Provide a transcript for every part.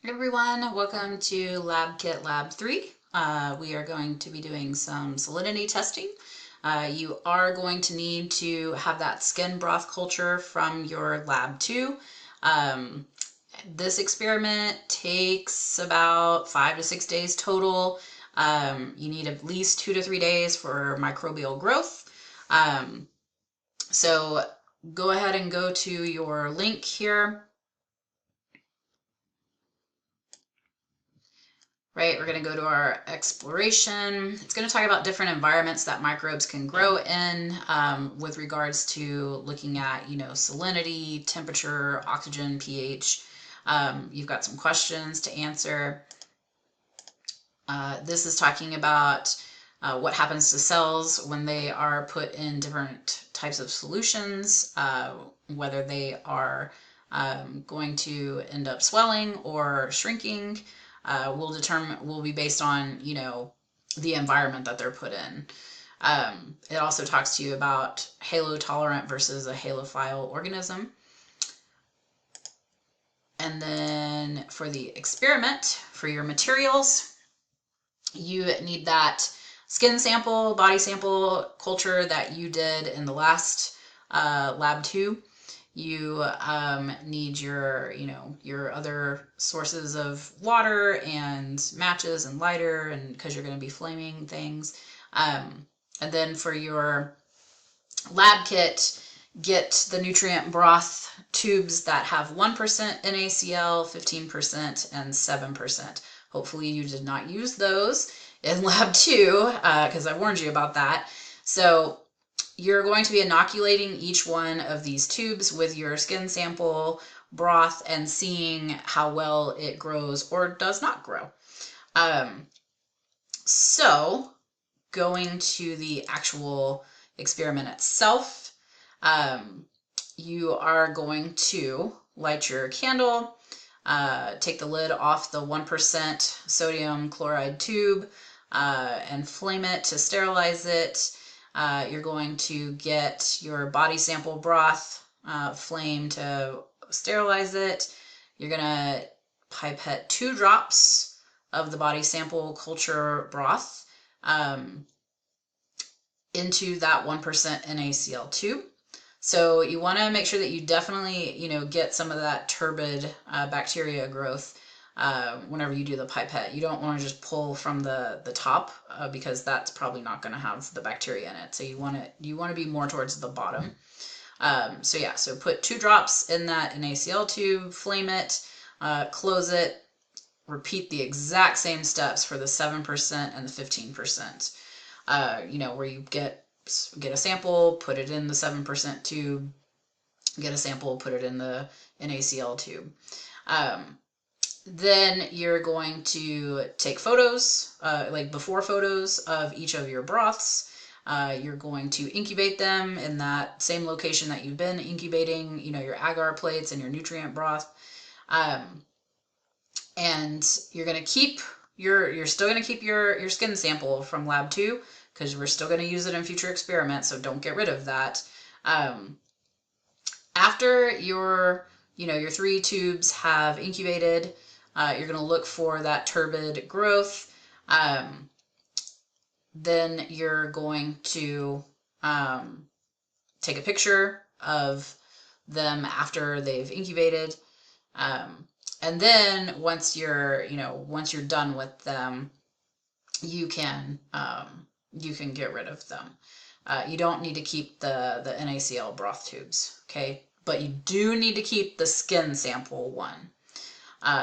Hey everyone, welcome to Lab Kit Lab 3. We are going to be doing some salinity testing. You are going to need to have that skin broth culture from your lab 2. This experiment takes about 5 to 6 days total. You need at least 2 to 3 days for microbial growth. So go ahead and go to your link here. Right, we're going to go to our exploration. It's going to talk about different environments that microbes can grow in with regards to looking at, salinity, temperature, oxygen, pH. You've got some questions to answer. This is talking about what happens to cells when they are put in different types of solutions, whether they are going to end up swelling or shrinking. Will be based on, the environment that they're put in. It also talks to you about halotolerant versus a halophile organism. And then for the experiment, for your materials, you need that skin sample, body sample culture that you did in the last lab 2. You need your, your other sources of water and matches and lighter, and because you're going to be flaming things. And then for your lab kit, get the nutrient broth tubes that have 1% NaCl, 15%, and 7%. Hopefully you did not use those in lab 2, because I warned you about that. So you're going to be inoculating each one of these tubes with your skin sample broth and seeing how well it grows or does not grow. So going to the actual experiment itself, you are going to light your candle, take the lid off the 1% sodium chloride tube, and flame it to sterilize it. You're going to get your body sample broth, flame to sterilize it. You're going to pipette 2 drops of the body sample culture broth into that 1% NaCl tube. So you want to make sure that you definitely, get some of that turbid bacteria growth whenever you do the pipette. You don't want to just pull from the top because that's probably not going to have the bacteria in it. So you want to be more towards the bottom. So put 2 drops in that NaCl tube, flame it, close it, repeat the exact same steps for the 7% and the 15%. Where you get a sample, put it in the 7% tube, get a sample, put it in the NaCl tube. Then you're going to take photos, like before photos of each of your broths. You're going to incubate them in that same location that you've been incubating, your agar plates and your nutrient broth. And you're going to keep you're still going to keep your skin sample from lab 2 because we're still going to use it in future experiments. So don't get rid of that. After your 3 tubes have incubated, you're going to look for that turbid growth. Then you're going to take a picture of them after they've incubated. And then once you're done with them, you can get rid of them. You don't need to keep the NaCl broth tubes, okay? But you do need to keep the skin sample one.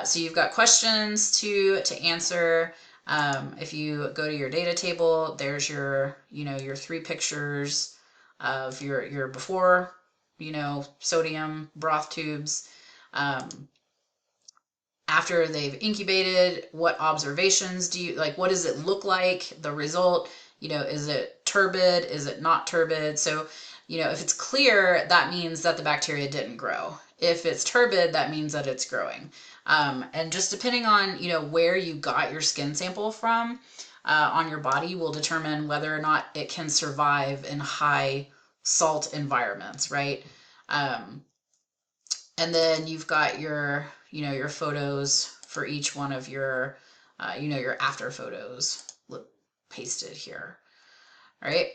So you've got questions to answer. If you go to your data table, there's your 3 pictures of your before, sodium broth tubes. After they've incubated, what observations do you like? What does it look like? The result, is it turbid? Is it not turbid? So, if it's clear, that means that the bacteria didn't grow. If it's turbid, that means that it's growing. And just depending on, where you got your skin sample from on your body will determine whether or not it can survive in high salt environments, right? And then you've got your photos for each one of your, your after photos pasted here. All right.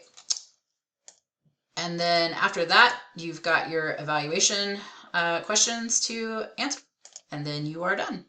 And then after that, you've got your evaluation questions to answer, and then you are done.